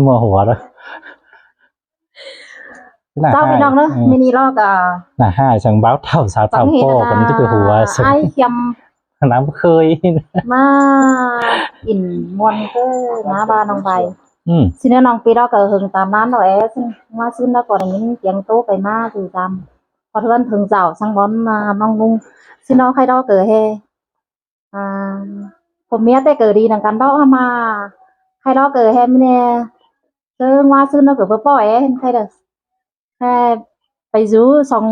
มัวหัวแล้วเจ้าพี่น้องเนอะมินิลอกน่ะให้ช่างบ้าเท่าสาวเท่าโป้กันที่ไปหัวไอ้เขียมน้ำเคยมาอินมวนก็น้าบ้านน้องใบสิเนน้องปีเราก็หึงตามนั้นเราเอสมาซื้อแล้วก็ได้ยินเสียงโต๊ะไปมาคือตามพอเทือนถึงเจ้าช่างบอลน้องนุ่งสิน้องใครเราเกิดเฮผมเมียแต่เกิดดีนังกันเรามาใครเราเกิดเฮมเนี่ยเจอมาซื้อแล้วเกิดพ่อเอ๋ใครเด้อแค่ไปซื้อสอง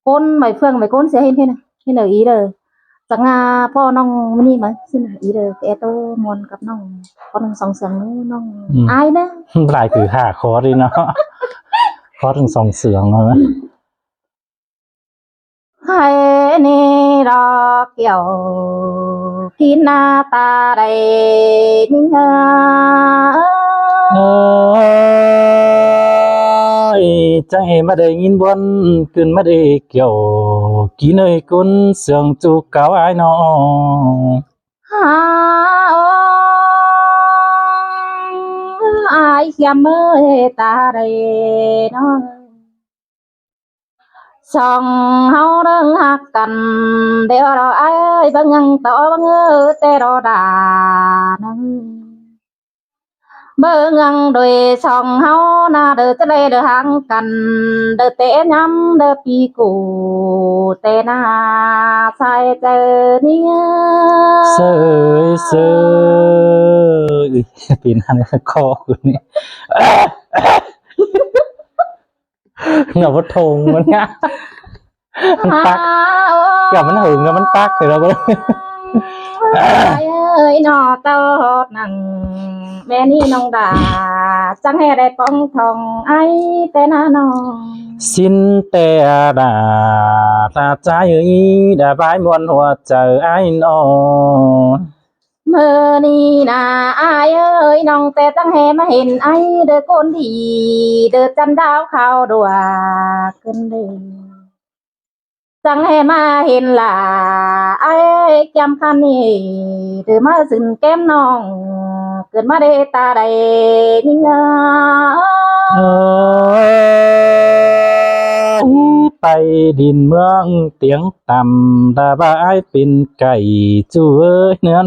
คนใบเฟืองใบก้นเสียเห็นแค่นั้นแค่ไหนอีเลยจังพ่อน้องมันนี่มั้ยซึ่งอีเลยแอโตมอนกับน้องพ่อน้องสองเสียงน้องอายนะลายคือ5คอร์สเนาะคอร์สถึง2เสียงเลยให้นี่รอเกี่ยวกินหน้าตาได้นิ่งใจมาได้ยินบนขึ้นมาได้เกี่ยวกี่เนยกุนเสียงจุกเก่าไอ้น้องอายเขียมเมื่อตาได้น้องสองเฮาเรื่องหักกันเดี๋ยวเราไอ้บางยังต่อบางแต่เราด่านังเมื่อยังโดยสองเฮาหน้าเดือดจะเลยเดือดหังกันเดือดเตะย้ำเดือดปีกูเตะหน้าใส่เจอเนี่ยเสยเสยปีนอะไรคอคุณนี่เงาวัดทงมันง่ะมันปักกับมันหึงแล้วมันปักเสร็จแล้วก็เอ้ยนอเต้านังแม่นี่น้องด่าจังให้ได้ป้องทองไอ้แต่น้าน้องสินแต่ด่าตาใจด่าบายมวนหัวใจไอ้น้องเมื่อนี่นาไอ้เอ้ยน้องแต่จังให้มาเห็นไอ้เด้อคนดีเด้อจันดาวขาวดัวขึ้นเลยจังให้มาเห็นล่ะไอ้จำคันนี่เดือมาสึนแก้มน้องเกิดมาได้ตาได้ยิ่งไปดินเมืองเตียงต่ำดาบายเป็นไก่จุ้ยเนื้อ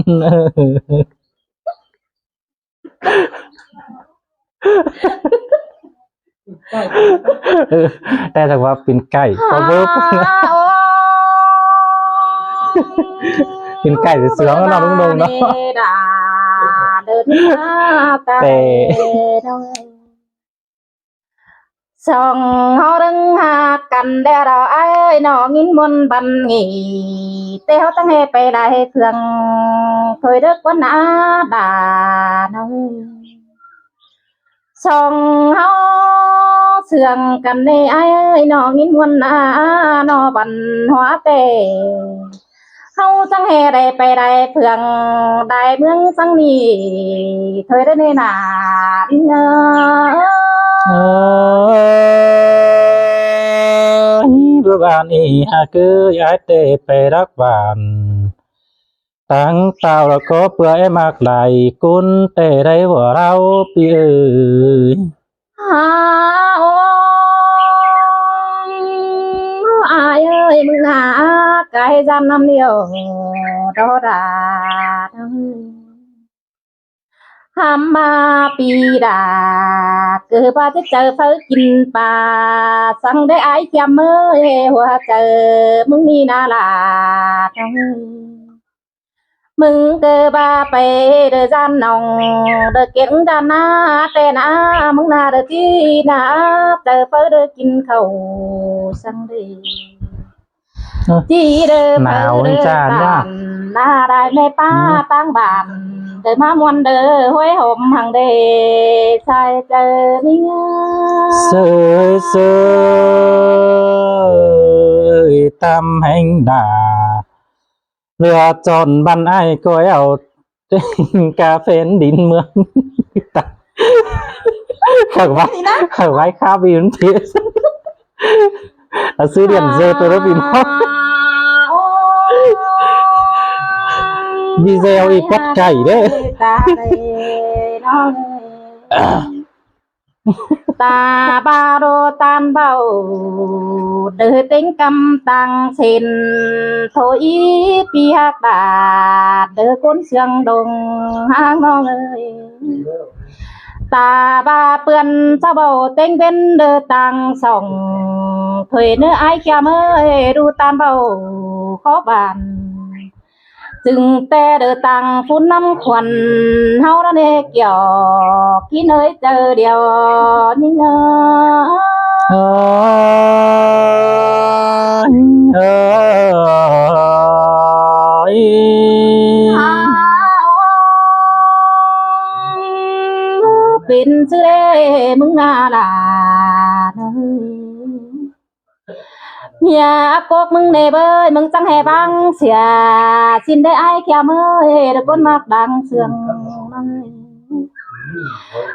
แต่ถ้าว่าเป็นไก่ก็เวิร์กเป็นไก่เสือก็นอนลงๆเนาะแต่สองเฮาดึงหากันเด้อเราไอ้น้องยินมนบันงีแต่เฮาตั้งให้ไปได้เพื่องถอยเด็กวันอาดาน้องสองเฮาเสื่องกันในไอ้น้องยินมนนอบันหัวเตเฮาตั้งให้ได้ไปได้เพื่องได้เมืองสังนี้ถอยได้ในนาดิเงบ้านอีหาคือย้ายเตไปรักบ้านตั้งเต่าแล้วก็เปื่อยมากไหลกุนเตได้หัวเราปีเอ๋ยอายเอ้ยมึงหาไก่จำน้ำเดียวรอดาทำมาปีดาเกิดว่าจะเจอเพิ่งกินปลาสั่งได้ไอ้เขียมเมื่อหัวเจอมึงนี่นาลามึงเกิดว่าไปเดือดจันนองเดือดเก่งจันนาแต่นามึงนาเดือดจีนาเจอเพิ่งเดือดกินเขาสั่งได้จีเดือดเพิ่งเดือดจันนาได้ไม่ป้าตั้งบ้านเดินมามวนเด้อห้วยห่มหังเดใส่เจอนี่เสยเสยตำแห่งดาเรือจนบันไอ้ก็เอากาเฟนดินเมืองตัดเขาไว้ข้าวบินเพียซื้อเดียนเจตัวรถบินดีเซลอีกปัดไก่เด้อ น้องตาบาโรตานเบาเดือติ้งกำตังเส้นโถอีปีหักดาเดือก้นเสียงดงห้างน้องเอ้ยตาบาเปื่อนเจ้าเบาเต็งเป็นเดือตังส่องถอยเนื้อไอ้แก่เมื่อยดูตานเบาขอบาน จึงแต่เดือตังฟุ้นน้ำควันเฮาละเนเกี่ยวกินเอ้ยเจอเดียวนี่เงเอ้ยเอ้ยเป็นชื่อเด้มึงนาลาเมียกกมึงเนเบยมึงจังแห่บังเสียสินได้ไอ้แค่เมื่อยตะก้นมากดังเสื่อง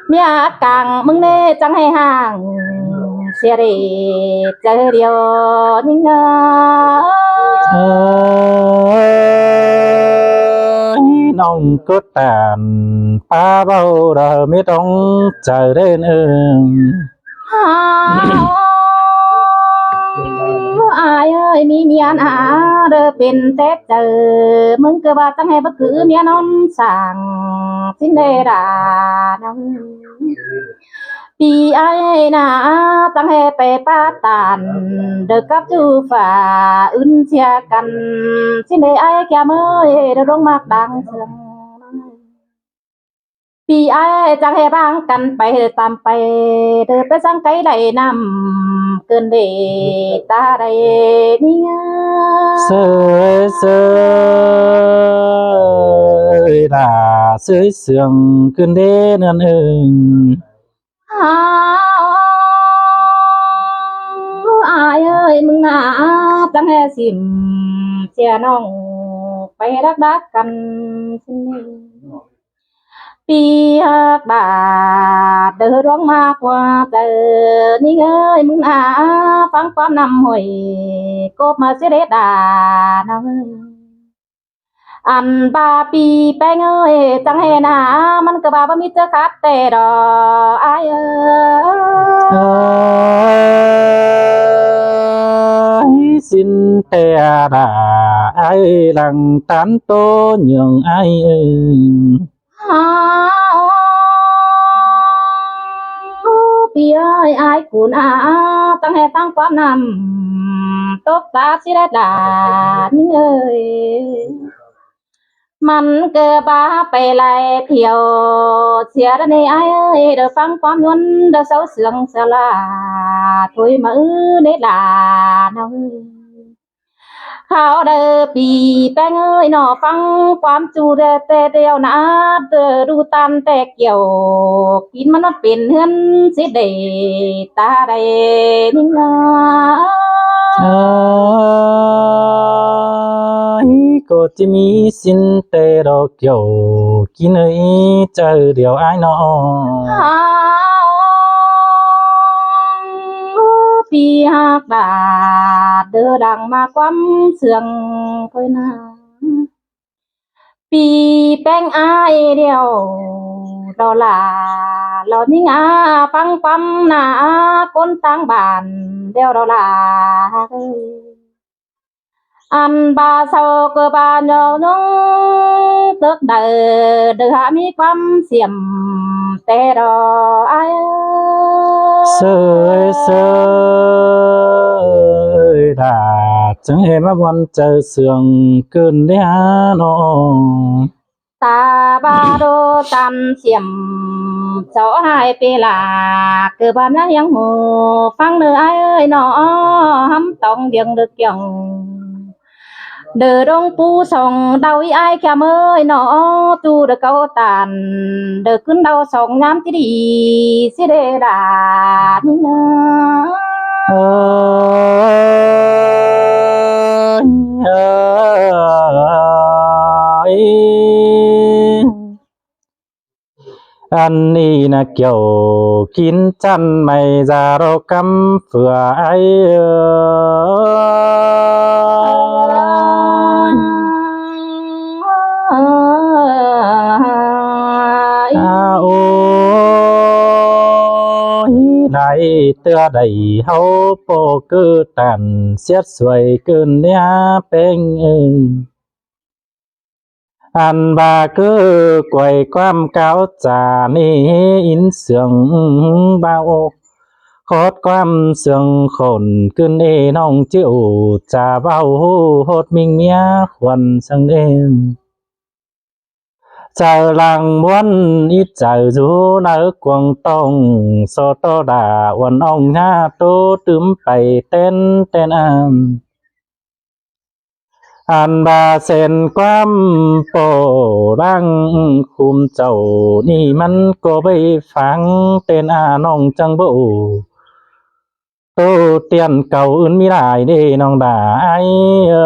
เมียกังมึงเนจังให้ห่างเสียเรเจอเดียวนี่เงาน้องก็ตานป้าเบาเราไม่ต้องเจอเดินอายเอ้ยมีเมียนอาเด้อเป็นแต่เจอมึงก็ว่าจังให้บ่คือเมียนอนสั่งสินเดดาน้องปีไอ้นาจังให้ไปป้าตานเด้อกับจูฝ่าอื่นเสียกันสินเดไอ้แก่เมื่อยเด้อลงมากดังเสียงปีไอ้จังให้บางกันไปเด้อตามไปเด้อไปสังไกไหลน้ำเกินเดตาใดนี่เสยเสยดาเสยเสื่องขึ้นเด้เนือนอายเอ้ยมึงนาจังแห่สิมเสียน้องไปรักกันสิปีหักบาดเดือร้องมากกว่าเจอนี่เอ้ยมึงนาฟังความนำหอยกบมาเสียเด็ดดาน้องเอ้ยอันบาปีแป้งเอ้ยจังแห่นามันก็บาบ่มีเจอคัดแต่ดอกอายเอ้ยสินเตียดาไอหลังตันโตnhường aiปีเอ้ยอายกุนตั้งให้ตั้งความนำตบตาสิได้ดานี่เอ้ยมันเกิดบ้าไปไล่เที่ยวเสียในไอ้เอ้ยเดี๋ยวฟังความยนเดี๋ยวเสาเสืองสลาถุยมาในลาน้องเขาเด้อปีแป้งเอ้ยหนอฟังความจูเดแต่เดียวนะเดอดูตันแต่เกี่ยวกินมันเป็นเฮือนสิเดตาใดนิ่งนาก็จะมีสินแต่ดอกเกี่ยวกินเอ้ยเจอเดียวไอ้น้องปีหักบาดเดือดังมาความเสื่องเคยนาปีแป้งอายเดียวเราลาเรานิ่งฟังความหนาก้นตั้งบานเดียวเราลาอันบาเศร้าก็บานยองเติกเดือมีความเสี่ยมแต่รอไอเสยเสยดาจังเห็นมาวันเจอเสื่องเกินได้หาน้องตาบาโดตันเสี่ยมเจ้าหายไปลาเกิดบ้านนั้นยังหูฟังเนื้อไอเอ้ยน้อหำต้องเดียงดึกยังเดือดงปูส่งดาวไอ้แค่เมื่อยนอตูเดือเกาตันเดือขึ้นดาวส่งน้ำที่ดีสิเดดานี่เนอันนี้นะเกี่ยวกินจันไม่จารกำเฟือไอโอ้ tựa đầy hấu bồ cứ tàn xiết xuôi cơn nia bên anh bà cứ quay quam cáo trà ni in sương bao khót quam sương khổn cơn ê nong chịu trà bao hốt mình mía khuẩn sang đêm chờ làng muốn ít chờ rú nở quang tông so to đà uẩn ông nha tô tướm bày tên tên an bà sen quam bồ đang khum chầu niมันก็ไปฟังtênน้องจังbộ tô tiền cầu ơn mi lại điน้องด่าไอ้เอ้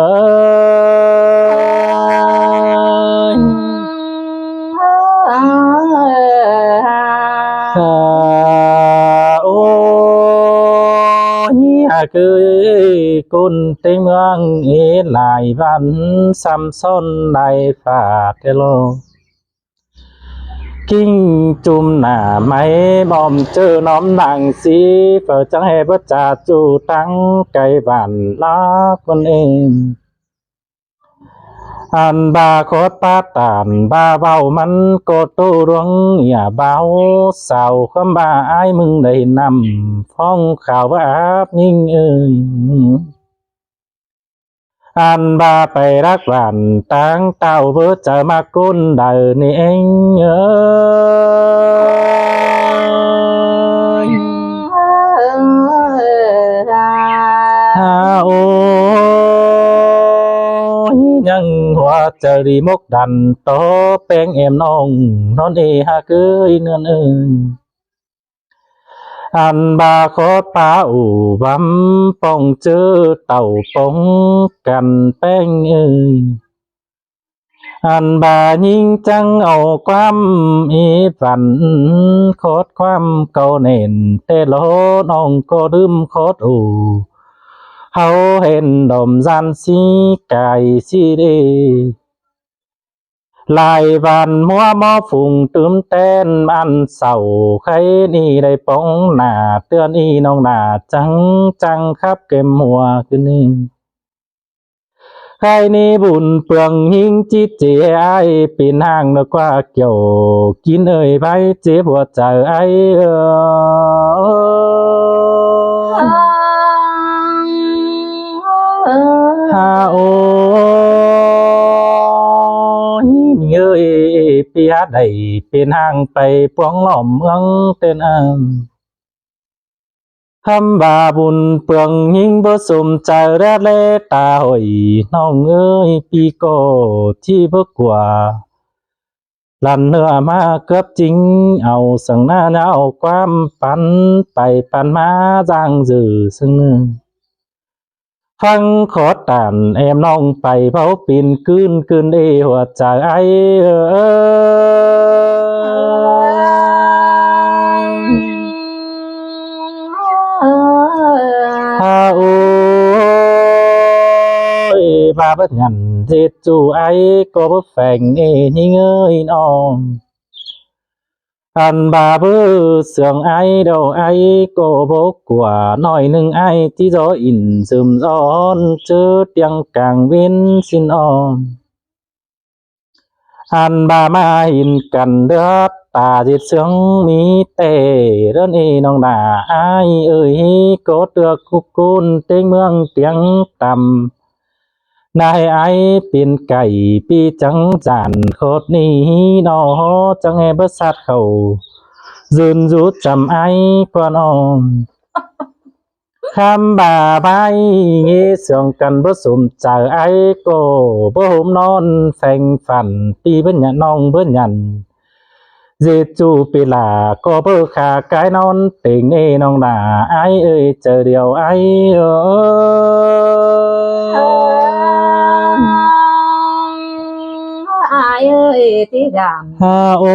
ย ôi cười côn tây mương ế lại văn xăm son lại phạt lô kinh chùm nà máy bom chơ nóm nặng xí phở chẳng hề bất trà chủ tăng cây vạn lá con em anh ba khót ba tàn ba bao mắn cô tô ruộng nhà bao sao không ba ai mừng đầy nằm phong khảo và áp nhưng ơi anh ba phải rắc vạn táng tao vỡ chờ mà côn đời này anh ơi ha nhân hoa trời đi mốc đàn to bén em non đi ha cưới nương ơi anh ba khó pa ủ bắm phong chớ tàu phong cằn bén ơi anh ba nhìn trăng ầu quam ý vằn khót quam cầu nền tê lỗ nong có đơm khót ủ hầu hẹn đom gian si cài si đi lại vàn mua mò phùng tươm tên ăn sầu khay ni đầy bóng nà tươn y nong nà trắng trăng khắp kem mùa cứ ni khay ni bùn phường hình chít chế ai pin hàng nó qua kiểu kín ơi bay chế bùa chờ ai ha ôi ơi pia đầy pin hàng bay quăng lỏm ưng tên hâm bà bùn phường hình bơ sùm chờ ra lê ta hồi nong ơi pi cô chi bước quả lần nữa mà cướp chính ảo sừng na nhau quam pan bay pan má giang dừ sưngฟังขอตานแอมน้องไปเผาปิ่นคืนเอหัวใจไอ้ฮาโอ้ยบาbất nhận dệt chủ ai có bất phèn ê nhinh ơiน้องanh bà bơ sườn ai đâu ai cô bố quả nói nưng ai chỉ gió in dùm gió chớ tiếng càng viên xin on anh bà ma in cần đớt tà diệt sướng mi tề đơn y nong đà ai ơi có được cục côn tên mương tiếng tầm nai ai pin cày pi trắng giản khốt ni nó chẳng nghe bất sát khẩu dùn rút chầm ai qua non khám bà bay nghe sương cần bớt sùm chờ ai cô bữa hôm non phanh phản pi bớt nhận non bớt nhận dê chu pi là có bơ khà cái non tình nghe non là ai ơi chờ điều ai ai ơi tí đàn ha ô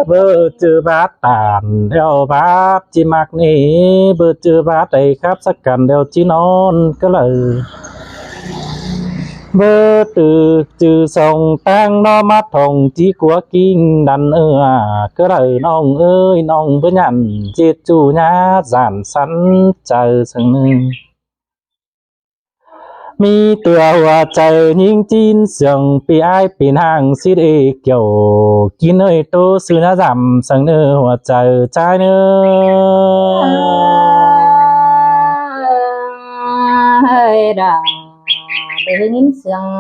bơ chư bát tàn đeo bát chi mặc ni bơ chư bát đầy khắp sắc cần đeo chi non cái lời bơ từ trừ sông tang nó mắt thòng chỉ của kinh đàn cứ đời nong ơi nong với nhằn chết chủ nhá giản sẵn chờ sừng mi tua hoa trời những chín sương pi ai pin hàng xí đi kiểu kín ơi tô sư nó giảm sừng nơ hoa trời trái nơ hơi đà đưa nghìn sương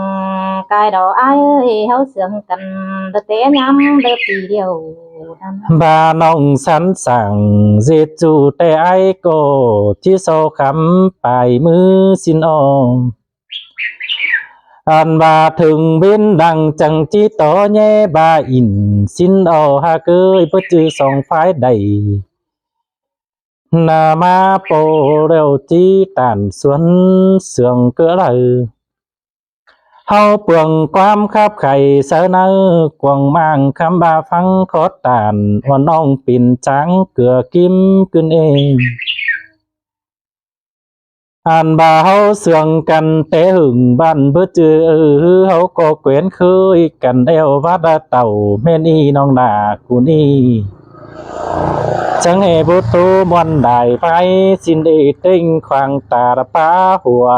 cài đầu ai ơi hấu sương cần đưa té nhắm đưa pì điều bà nong sẵn sàng dệt chủ tê ai cô chỉ sau khắm bài mưa xin ôm anh bà thường bên đằng chẳng chỉ tỏ nhé bà in xin ô ha cưới bất chư song phái đầy nà ma bồ đều chi tàn xuân sương cửa lời hao bường quam khắp khẩy sơ nơ quần mang khám ba phăng khó tàn hoàn ông pin trắng cửa kim cưng êm anh bà hậu sương cần tế hưởng ban bớt chữ hậu có quyến khơi cần đeo vát đa tàu men y nong đà cún y chẳng hề bút tu muôn đại phái xin đi tinh khoảng tà đà phá hùa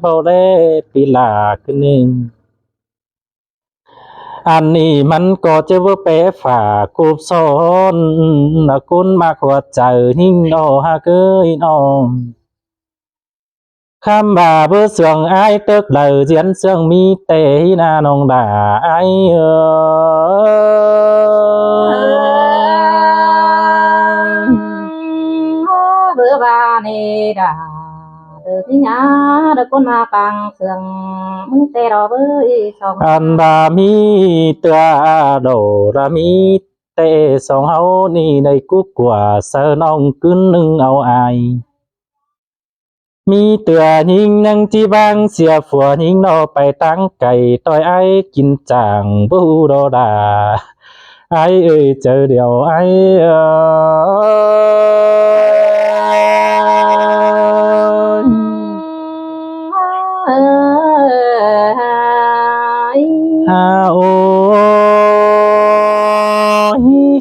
bao đê tì là kinh ninh anh niมันก็จะว่าเป๊ะฝ่าคูบซ้อนนะคุณมากกว่าใจนิ่งนอฮะเกยนอkhám bà bữa sương ai tức lời diễn sương mi tê na nong đà ai bữa ba nè đà từที่nhá được con ma bằng sương muốn tê đó với song anh bà mi tua đổ ra mi tê song hậu ni đầy cúc quả sơ nong cứ nưng ao aiมีเตือยิงนังที่บางเสียฝัวยิงนอไปตั้งไก่ต่อยไอ้กินจางบูโดดาไอ้เอ้ยเจอเดียวไอ้ฮาโอ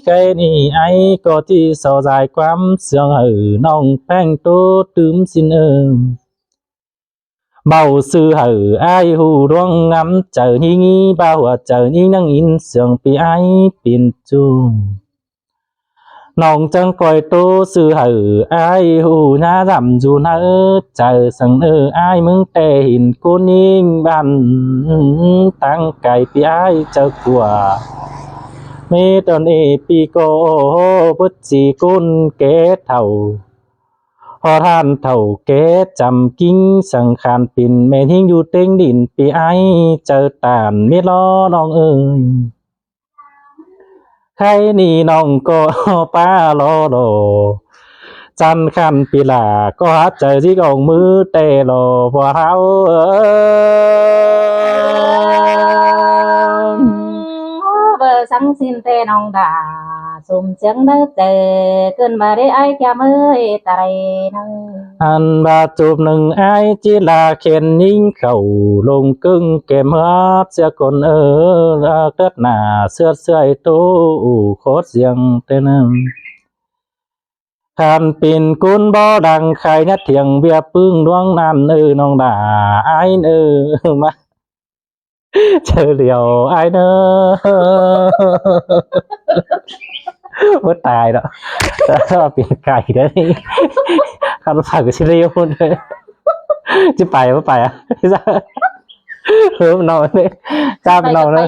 cáiนี่ไอ้ก็ที่สอใจความเสื่องน้องแป้งโตตื้มสินbao sư hở ai hù đoan ngắm chờ nhí bao hòa chờ nhí năng in sương pi ai pin chu nòng chân coi tô sư hở ai hù nhá giảm dù nỡ chờ sừng ai mừng tê hình cô ninh bàn tăng cày pi ai chờ của mê tòn ê pi cô bất chỉ côn kế thầuพอท่านเท่าแก่จำกิ้งสังขารปิ่นแม่ทิ้งอยู่เต็งดินปีไอเจอตานเม็ดล้อน้องเอ๋ยใครนี่น้องก็ป้าล้อโลจันขันปีลาก็หาเจอที่กองมือเตะโลพอเท้าbờ sáng xin tê nong đà sum tiếng đất tề cơn mà để ai kia mới tại nơi อันบาจูบหนึ่งไอจีลาเข็นยิงเข่าลงกึ่งเก็บฮับเสียคนเกิดหน้าเสื้อเสื้อตู้โคตรเสียงเต้นขันปิ่นกุนบ่ดังใครนัดเถียงเบียปึ้งดวงนั้นน้องด่าไอ้มาเจอเดียวไอ้ว่าตายแล้วถ้าเปลี่ยนไก่ได้ข้าวผัดกับชิลิโอนเลยจะไปว่าไปอ่ะจะนอนเลยจ้าไปนอนเลย